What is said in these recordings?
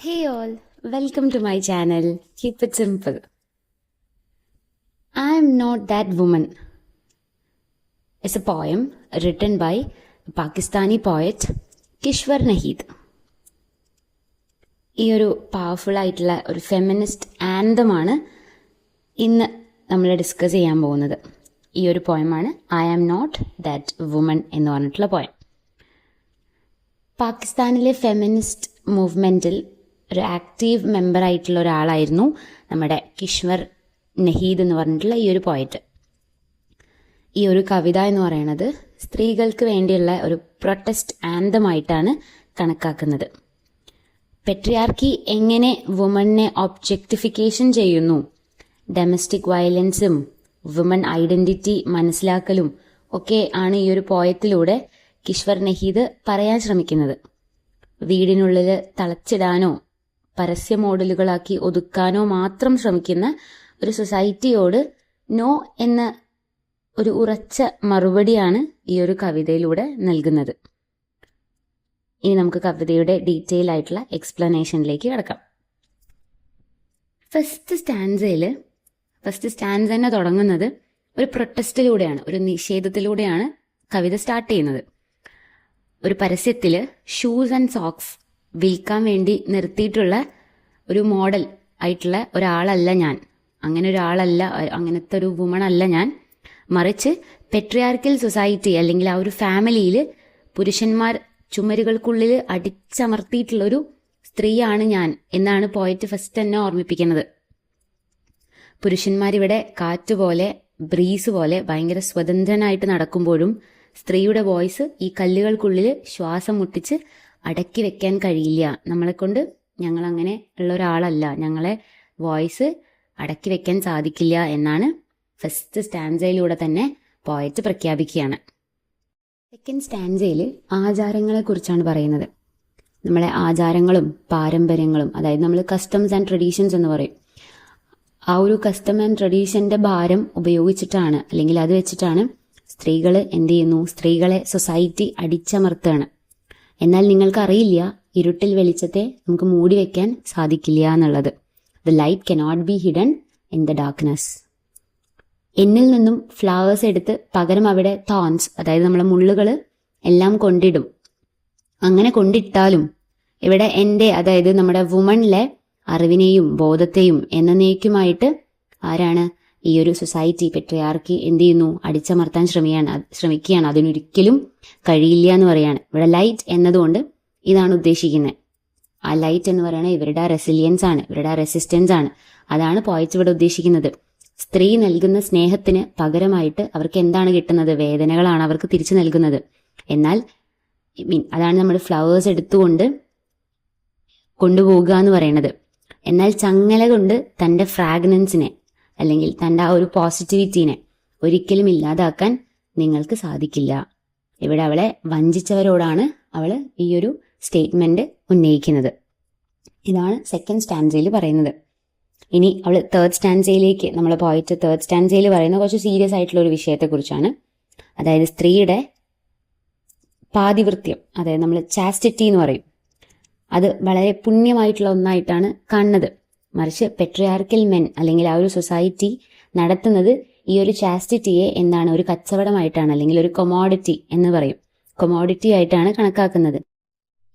Hey all, welcome to my channel. Keep it simple. I am not that woman. It's a poem written by Pakistani poet Kishwar Naheed. ഈ ഒരു powerful ആയിട്ടുള്ള ഒരു feminist ആന്തമാണ് ഇന്ന് നമ്മൾ discuss ചെയ്യാൻ പോകുന്നത്. ഈ ഒരു പോയമാണ് I am not that woman എന്ന് പറഞ്ഞിട്ടുള്ള പോയം. പാകിസ്ഥാനിലെ ഫെമിനിസ്റ്റ് മൂവ്മെൻറ്റിൽ ഒരു ആക്റ്റീവ് മെമ്പർ ആയിട്ടുള്ള ഒരാളായിരുന്നു നമ്മുടെ കിഷ്വർ നഹീദ് എന്ന് പറഞ്ഞിട്ടുള്ള ഈ ഒരു പോയറ്റ്. ഈ ഒരു കവിത എന്ന് പറയുന്നത് സ്ത്രീകൾക്ക് വേണ്ടിയുള്ള ഒരു പ്രൊട്ടസ്റ്റ് ആന്തമായിട്ടാണ് കണക്കാക്കുന്നത്. പെട്രിയാർക്കി എങ്ങനെ വുമണിനെ ഒബ്ജക്ടിഫിക്കേഷൻ ചെയ്യുന്നു, ഡൊമസ്റ്റിക് വയലൻസും വുമൺ ഐഡന്റിറ്റി മനസ്സിലാക്കലും ഒക്കെ ആണ് ഈ ഒരു പോയത്തിലൂടെ കിഷ്വർ നഹീദ് പറയാൻ ശ്രമിക്കുന്നത്. വീടിനുള്ളിൽ തളച്ചിടാനോ പരസ്യ മോഡലുകളാക്കി ഒതുക്കാനോ മാത്രം ശ്രമിക്കുന്ന ഒരു സൊസൈറ്റിയോട് നോ എന്ന ഒരു ഉറച്ച മറുപടിയാണ് ഈ ഒരു കവിതയിലൂടെ നൽകുന്നത്. ഇനി നമുക്ക് കവിതയുടെ ഡീറ്റെയിൽ ആയിട്ടുള്ള എക്സ്പ്ലനേഷനിലേക്ക് കിടക്കാം. ഫസ്റ്റ് സ്റ്റാൻസ തന്നെ തുടങ്ങുന്നത് ഒരു പ്രൊട്ടസ്റ്റിലൂടെയാണ്, ഒരു നിഷേധത്തിലൂടെയാണ് കവിത സ്റ്റാർട്ട് ചെയ്യുന്നത്. ഒരു പരസ്യത്തിൽ ഷൂസ് ആൻഡ് സോക്സ് വിൽക്കാൻ വേണ്ടി നിർത്തിയിട്ടുള്ള ഒരു മോഡൽ ആയിട്ടുള്ള ഒരാളല്ല ഞാൻ, അങ്ങനെ ഒരാളല്ല, അങ്ങനത്തെ ഒരു വുമൺ അല്ല ഞാൻ. മറിച്ച് പെട്രിയാർക്കൽ സൊസൈറ്റി അല്ലെങ്കിൽ ആ ഒരു ഫാമിലിയിൽ പുരുഷന്മാർ ചുമരുകൾക്കുള്ളിൽ അടിച്ചമർത്തിയിട്ടുള്ളൊരു സ്ത്രീയാണ് ഞാൻ എന്നാണ് പോയറ്റ് ഫസ്റ്റ് തന്നെ ഓർമ്മിപ്പിക്കുന്നത്. പുരുഷന്മാരിവിടെ കാറ്റുപോലെ ബ്രീസ് പോലെ ഭയങ്കര സ്വതന്ത്രനായിട്ട് നടക്കുമ്പോഴും സ്ത്രീയുടെ വോയിസ് ഈ കല്ലുകൾക്കുള്ളിൽ ശ്വാസം മുട്ടിച്ച് അടക്കി വെക്കാൻ കഴിയില്ല, നമ്മളെക്കൊണ്ട് ഞങ്ങൾ അങ്ങനെ ഉള്ള ഒരാളല്ല, ഞങ്ങളെ വോയിസ് അടക്കി വെക്കാൻ സാധിക്കില്ല എന്നാണ് ഫസ്റ്റ് സ്റ്റാൻസയിലൂടെ തന്നെ പോയറ്റ് പ്രഖ്യാപിക്കുകയാണ്. സെക്കൻഡ് സ്റ്റാൻസയിൽ ആചാരങ്ങളെ കുറിച്ചാണ് പറയുന്നത്. നമ്മളെ ആചാരങ്ങളും പാരമ്പര്യങ്ങളും, അതായത് നമ്മൾ കസ്റ്റംസ് ആൻഡ് ട്രഡീഷൻസ് എന്ന് പറയും. ആ ഒരു കസ്റ്റം ആൻഡ് ട്രഡീഷന്റെ ഭാരം ഉപയോഗിച്ചിട്ടാണ്, അല്ലെങ്കിൽ അത് വെച്ചിട്ടാണ് സ്ത്രീകൾ എന്ത് ചെയ്യുന്നു, സ്ത്രീകളെ സൊസൈറ്റി അടിച്ചമർത്തുകയാണ്. എന്നാൽ നിങ്ങൾക്കറിയില്ല ഇരുട്ടിൽ വെളിച്ചത്തെ നമുക്ക് മൂടി വെക്കാൻ സാധിക്കില്ല എന്നുള്ളത്. The light cannot be hidden in the darkness. എന്നിൽ നിന്നും ഫ്ലവേഴ്സ് എടുത്ത് പകരം അവിടെ തോൺസ്, അതായത് നമ്മളെ മുള്ളുകൾ എല്ലാം കൊണ്ടിടും. അങ്ങനെ കൊണ്ടിട്ടാലും ഇവിടെ എൻ്റെ, അതായത് നമ്മുടെ വുമണിലെ അറിവിനെയും ബോധത്തെയും എന്നേക്കുമായിട്ട് ആരാണ്, ഈ ഒരു സൊസൈറ്റി പെട്രിയാർക്കി എന്ത് ചെയ്യുന്നു, അടിച്ചമർത്താൻ ശ്രമിക്കുകയാണ്. അതിനൊരിക്കലും കഴിയില്ല എന്ന് പറയാണ്. ഇവിടെ ലൈറ്റ് എന്നതുകൊണ്ട് ഇതാണ് ഉദ്ദേശിക്കുന്നത്. ആ ലൈറ്റ് എന്ന് പറയുന്നത് ഇവരുടെ റെസിലിയൻസ് ആണ്, ഇവരുടെ റെസിസ്റ്റൻസ് ആണ്. അതാണ് പോയറ്റ് ഇവിടെ ഉദ്ദേശിക്കുന്നത്. സ്ത്രീ നൽകുന്ന സ്നേഹത്തിന് പകരമായിട്ട് അവർക്ക് എന്താണ് കിട്ടുന്നത്, വേദനകളാണ് അവർക്ക് തിരിച്ചു നൽകുന്നത്. എന്നാൽ അതാണ് നമ്മൾ ഫ്ലവേഴ്സ് എടുത്തുകൊണ്ട് കൊണ്ടുപോകുക എന്ന് പറയുന്നത്. എന്നാൽ ചങ്ങല കൊണ്ട് തൻ്റെ ഫ്രാഗ്രൻസിനെ അല്ലെങ്കിൽ തൻ്റെ ആ ഒരു പോസിറ്റിവിറ്റീനെ ഒരിക്കലും ഇല്ലാതാക്കാൻ നിങ്ങൾക്ക് സാധിക്കില്ല. ഇവിടെ അവളെ വഞ്ചിച്ചവരോടാണ് അവൾ ഈ ഒരു സ്റ്റേറ്റ്മെന്റ് ഉന്നയിക്കുന്നത്. ഇതാണ് സെക്കൻഡ് സ്റ്റാൻസയിൽ പറയുന്നത്. ഇനി അവൾ തേർഡ് സ്റ്റാൻസയിലേക്ക്, നമ്മളെ പോയിട്ട് തേർഡ് സ്റ്റാൻസയിൽ പറയുന്ന കുറച്ച് സീരിയസ് ആയിട്ടുള്ള ഒരു വിഷയത്തെക്കുറിച്ചാണ്. അതായത് സ്ത്രീയുടെ പാതിവൃത്യം, അതായത് നമ്മൾ ചാസ്റ്റിറ്റി എന്ന് പറയും, അത് വളരെ പുണ്യമായിട്ടുള്ള ഒന്നായിട്ടാണ് കാണുന്നത്. മറിച്ച് പെട്രിയാർക്കൽ മെൻ അല്ലെങ്കിൽ ആ ഒരു സൊസൈറ്റി നടത്തുന്നത് ഈ ഒരു ചാസ്റ്റിറ്റിയെ എന്താണ്, ഒരു കച്ചവടമായിട്ടാണ്, അല്ലെങ്കിൽ ഒരു കൊമോഡിറ്റി എന്ന് പറയും, കൊമോഡിറ്റി ആയിട്ടാണ് കണക്കാക്കുന്നത്.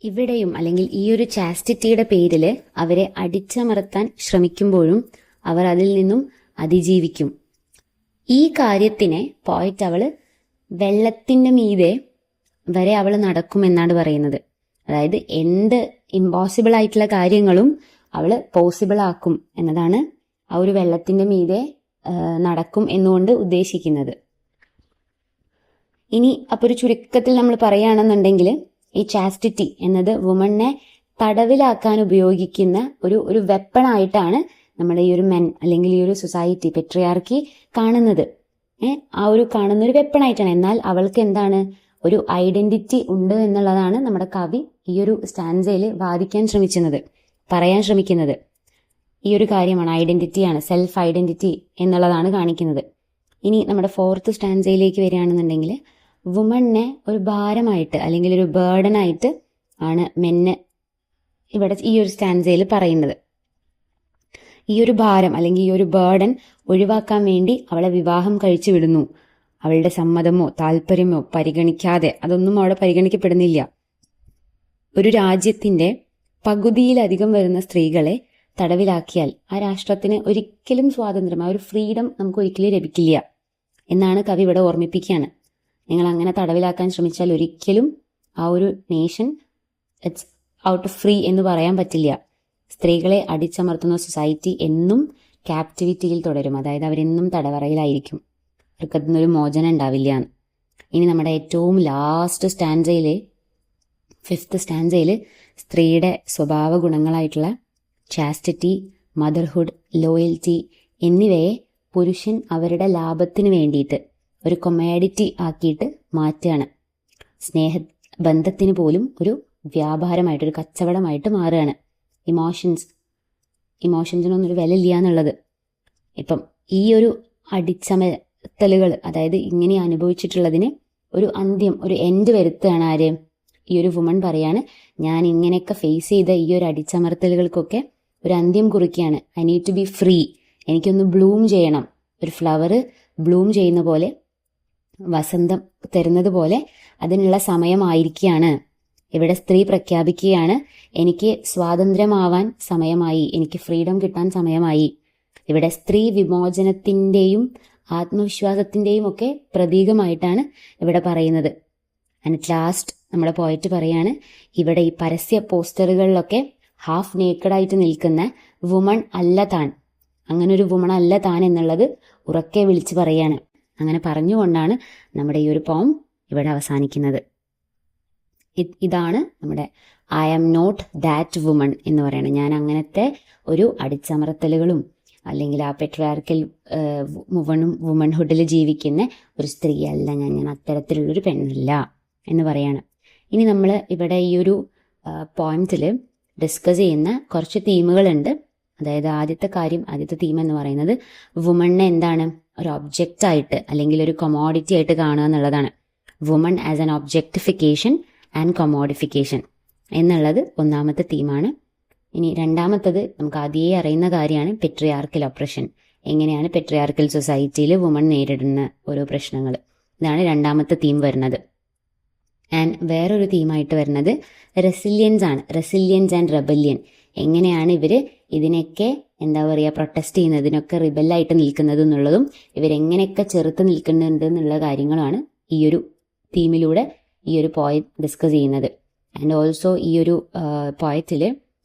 ഇവിടെയും അല്ലെങ്കിൽ ഈ ഒരു ചാസ്റ്റിറ്റിയുടെ പേരിൽ അവരെ അടിച്ചമർത്താൻ ശ്രമിക്കുമ്പോഴും അവർ അതിൽ നിന്നും അതിജീവിക്കും. ഈ കാര്യത്തിനെ പോയിട്ട് അവള് വെള്ളത്തിന്റെ മീതെ വരെ അവൾ നടക്കുമെന്നാണ് പറയുന്നത്. അതായത് എന്ത് ഇമ്പോസിബിൾ ആയിട്ടുള്ള കാര്യങ്ങളും അവള് പോസിബിൾ ആക്കും എന്നതാണ് ആ ഒരു വെള്ളത്തിന്റെ മീതെ നടക്കും എന്നുകൊണ്ട് ഉദ്ദേശിക്കുന്നത്. ഇനി അപ്പോൾ ഒരു ചുരുക്കത്തിൽ നമ്മൾ പറയുകയാണെന്നുണ്ടെങ്കിൽ ഈ ചാസ്റ്റിറ്റി എന്നത് വുമണിനെ തടവിലാക്കാൻ ഉപയോഗിക്കുന്ന ഒരു വെപ്പണായിട്ടാണ് നമ്മുടെ ഈ ഒരു മെൻ അല്ലെങ്കിൽ ഈ ഒരു സൊസൈറ്റി പെട്രിയാർക്കി കാണുന്നത്. ആ ഒരു കാണുന്ന ഒരു വെപ്പണായിട്ടാണ്. എന്നാൽ അവൾക്ക് എന്താണ്, ഒരു ഐഡന്റിറ്റി ഉണ്ട് എന്നുള്ളതാണ് നമ്മുടെ കവി ഈ ഒരു സ്റ്റാൻസയിൽ വാദിക്കാൻ ശ്രമിക്കുന്നത്, പറയാൻ ശ്രമിക്കുന്നത്. ഈ ഒരു കാര്യമാണ്, ഐഡന്റിറ്റിയാണ്, സെൽഫ് ഐഡന്റിറ്റി എന്നുള്ളതാണ് കാണിക്കുന്നത്. ഇനി നമ്മുടെ ഫോർത്ത് സ്റ്റാൻസയിലേക്ക് വരികയാണെന്നുണ്ടെങ്കിൽ വുമണിനെ ഒരു ഭാരമായിട്ട് അല്ലെങ്കിൽ ഒരു ബേർഡനായിട്ട് ആണ് മെന്ന് ഇവിടെ ഈ ഒരു സ്റ്റാൻസയിൽ പറയുന്നത്. ഈ ഒരു ഭാരം അല്ലെങ്കിൽ ഈ ഒരു ബേർഡൻ ഒഴിവാക്കാൻ വേണ്ടി അവളെ വിവാഹം കഴിച്ചു വിടുന്നു. അവളുടെ സമ്മതമോ താല്പര്യമോ പരിഗണിക്കാതെ, അതൊന്നും അവിടെ പരിഗണിക്കപ്പെടുന്നില്ല. ഒരു രാജ്യത്തിന്റെ പകുതിയിലധികം വരുന്ന സ്ത്രീകളെ തടവിലാക്കിയാൽ ആ രാഷ്ട്രത്തിന് ഒരിക്കലും സ്വാതന്ത്ര്യം, ആ ഒരു ഫ്രീഡം നമുക്ക് ഒരിക്കലും ലഭിക്കില്ല എന്നാണ് കവി ഇവിടെ ഓർമ്മിപ്പിക്കുകയാണ്. നിങ്ങൾ അങ്ങനെ തടവിലാക്കാൻ ശ്രമിച്ചാൽ ഒരിക്കലും ആ ഒരു nation it's out of free എന്ന് പറയാൻ പറ്റില്ല. സ്ത്രീകളെ അടിച്ചമർത്തുന്ന സൊസൈറ്റി എന്നും ക്യാപ്റ്റിവിറ്റിയിൽ തുടരും, അതായത് അവരെന്നും തടവറയിലായിരിക്കും, അവർക്കതിനൊരു മോചനം ഉണ്ടാവില്ല. ഇനി നമ്മുടെ ഏറ്റവും ലാസ്റ്റ് സ്റ്റാൻസയില്, 5th സ്റ്റാൻസയിൽ സ്ത്രീയുടെ സ്വഭാവ ഗുണങ്ങളായിട്ടുള്ള ചാസ്റ്റിറ്റി, മദർഹുഡ്, ലോയൽറ്റി എന്നിവയെ പുരുഷൻ അവരുടെ ലാഭത്തിന് വേണ്ടിയിട്ട് ഒരു കൊമാഡിറ്റി ആക്കിയിട്ട് മാറ്റുകയാണ്. ബന്ധത്തിന് പോലും ഒരു വ്യാപാരമായിട്ട്, ഒരു കച്ചവടമായിട്ട് മാറുകയാണ്. ഇമോഷൻസിനൊന്നൊരു വില ഇല്ല എന്നുള്ളത്. ഇപ്പം ഈ ഒരു അടിച്ചമർത്തലുകൾ, അതായത് ഇങ്ങനെ അനുഭവിച്ചിട്ടുള്ളതിന് ഒരു അന്ത്യം, ഒരു എൻഡ് വരുത്തുകയാണ് ആര്? ഈ ഒരു വുമൺ പറയാണ്, ഞാൻ ഇങ്ങനെയൊക്കെ ഫേസ് ചെയ്ത ഈ ഒരു അടിച്ചമർത്തലുകൾക്കൊക്കെ ഒരു അന്ത്യം കുറിക്കുകയാണ്. I need to be free. എനിക്കൊന്ന് ബ്ലൂം ചെയ്യണം. ഒരു ഫ്ലവർ ബ്ലൂം ചെയ്യുന്ന പോലെ, വസന്തം തരുന്നത് പോലെ അതിനുള്ള സമയമായിരിക്കുകയാണ്. ഇവിടെ സ്ത്രീ പ്രഖ്യാപിക്കുകയാണ്, എനിക്ക് സ്വാതന്ത്ര്യമാവാൻ സമയമായി, എനിക്ക് ഫ്രീഡം കിട്ടാൻ സമയമായി. ഇവിടെ സ്ത്രീ വിമോചനത്തിന്റെയും ആത്മവിശ്വാസത്തിന്റെയും ഒക്കെ പ്രതീകമായിട്ടാണ് ഇവിടെ പറയുന്നത്. ആൻഡ് ലാസ്റ്റ് നമ്മുടെ പോയറ്റ് പറയാണ്, ഇവിടെ ഈ പരസ്യ പോസ്റ്ററുകളിലൊക്കെ ഹാഫ് നേക്കഡായിട്ട് നിൽക്കുന്ന വുമൺ അല്ല താൻ, അങ്ങനെ ഒരു വുമൺ അല്ല താൻ എന്നുള്ളത് ഉറക്കെ വിളിച്ചു പറയാണ്. അങ്ങനെ പറഞ്ഞുകൊണ്ടാണ് നമ്മുടെ ഈ ഒരു പോം ഇവിടെ അവസാനിക്കുന്നത്. ഇതാണ് നമ്മുടെ I am not that woman എന്ന് പറയുന്നത്. ഞാൻ അങ്ങനത്തെ ഒരു അടിച്ചമർത്തലുകളും അല്ലെങ്കിൽ ആ പെട്രിയാർക്കൽ വുമൺഹുഡിൽ ജീവിക്കുന്ന ഒരു സ്ത്രീ അല്ല ഞാൻ അത്തരത്തിലുള്ളൊരു പെണ്ണല്ല എന്ന് പറയാണ്. ഇനി നമ്മൾ ഇവിടെ ഈ ഒരു പോയിന്റിൽ ഡിസ്കസ് ചെയ്യുന്ന കുറച്ച് തീമുകളുണ്ട്. അതായത് ആദ്യത്തെ തീം എന്ന് പറയുന്നത് വുമണിനെ എന്താണ്, ഒരു ഒബ്ജക്റ്റ് ആയിട്ട് അല്ലെങ്കിൽ ഒരു കൊമോഡിറ്റി ആയിട്ട് കാണുക എന്നുള്ളതാണ്. Woman as an objectification and commodification എന്നുള്ളത് ഒന്നാമത്തെ തീമാണ്. ഇനി രണ്ടാമത്തത് നമുക്ക് ആദ്യമേ അറിയുന്ന കാര്യമാണ് പെട്രിയാർക്കൽ ഒപ്രഷൻ. എങ്ങനെയാണ് പെട്രിയാർക്കൽ സൊസൈറ്റിയിൽ വുമൺ നേരിടുന്ന ഓരോ പ്രശ്നങ്ങൾ. ഇതാണ് രണ്ടാമത്തെ തീം വരുന്നത്. ആൻഡ് വേറൊരു തീമായിട്ട് വരുന്നത് റെസിലിയൻസ് ആണ്. Resilience and rebellion. എങ്ങനെയാണ് ഇവര് ഇതിനൊക്കെ പ്രൊട്ടസ്റ്റ് ചെയ്യുന്നതിനൊക്കെ റിബല്ലായിട്ട് നിൽക്കുന്നത് എന്നുള്ളതും ഇവരെങ്ങനെയൊക്കെ ചെറുത്ത് നിൽക്കുന്നുണ്ട് എന്നുള്ള കാര്യങ്ങളാണ് ഈ ഒരു തീമിലൂടെ ഈ ഒരു പോയറ്റ് ഡിസ്കസ് ചെയ്യുന്നത്. ആൻഡ് ഓൾസോ ഈ ഒരു പോയറ്റിൽ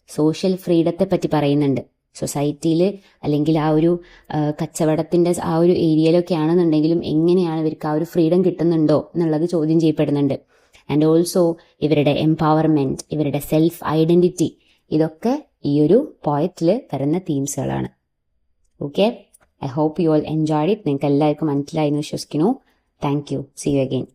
സോഷ്യൽ ഫ്രീഡത്തെ പറ്റി പറയുന്നുണ്ട്. സൊസൈറ്റിയിൽ അല്ലെങ്കിൽ ആ ഒരു കച്ചവടത്തിൻ്റെ ആ ഒരു ഏരിയയിലൊക്കെ ആണെന്നുണ്ടെങ്കിലും എങ്ങനെയാണ് ഇവർക്ക് ആ ഒരു ഫ്രീഡം കിട്ടുന്നുണ്ടോ എന്നുള്ളത് ചോദ്യം ചെയ്യപ്പെടുന്നുണ്ട്. ആൻഡ് ഓൾസോ ഇവരുടെ എംപവർമെൻറ്റ്, ഇവരുടെ സെൽഫ് ഐഡൻറ്റിറ്റി, ഇതൊക്കെ ഈ ഒരു പോയറ്റിൽ വരുന്ന തീംസുകളാണ്. Okay, I hope you all enjoyed it. നിങ്ങൾക്ക് എല്ലാവർക്കും മനസ്സിലായി എന്ന് വിശ്വസിക്കുന്നു. Thank you. See you again.